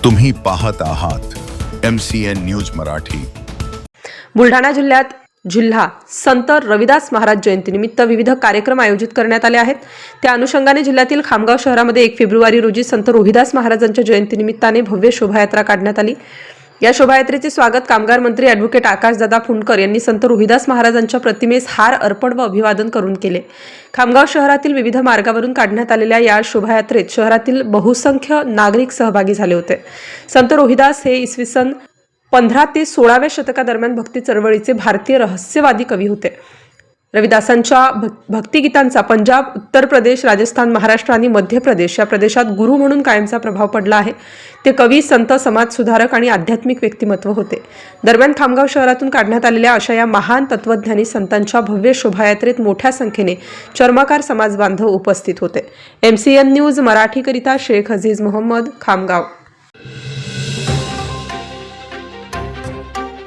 तुम्ही पाहत आहात MCN न्यूज मराठी। बुलढाणा जिल्ह्यात जिल्हा संत रविदास महाराज जयंतीनिमित्त विविध कार्यक्रम आयोजित करण्यात आले आहेत। त्या अनुषंगाने जिल्ह्यातील खामगाव शहरामध्ये 1 फेब्रुवारी रोजी संत रोहिदास महाराजांच्या जयंतीनिमित्ताने भव्य शोभायात्रा काढण्यात आली। या शोभायात्रेचे स्वागत कामगार मंत्री ॲडव्होकेट आकाशदादा फुंडकर यांनी संत रोहिदास महाराजांच्या प्रतिमेस हार अर्पण व अभिवादन करून केले। खामगाव शहरातील विविध मार्गावरून काढण्यात आलेल्या या शोभायात्रेत शहरातील बहुसंख्य नागरिक सहभागी झाले होते। संत रोहिदास हे इसवी सन 15 ते 16व्या शतकादरम्यान भक्ती चळवळीचे भारतीय रहस्यवादी कवी होते। रविदासांच्या भक्तिगीतांचा पंजाब, उत्तर प्रदेश, राजस्थान, महाराष्ट्र आणि मध्य प्रदेश या प्रदेशात गुरु म्हणून कायमचा प्रभाव पडला आहे। ते कवी, संत, समाजसुधारक आणि आध्यात्मिक व्यक्तिमत्व होते। दरम्यान खामगाव शहरातून काढण्यात आलेल्या अशा या महान तत्वज्ञानी संतांच्या भव्य शोभायात्रेत मोठ्या संख्येने चर्मकार समाज बांधव उपस्थित होते। MCN न्यूज मराठीकरिता शेख अजीज मोहम्मद, खामगाव।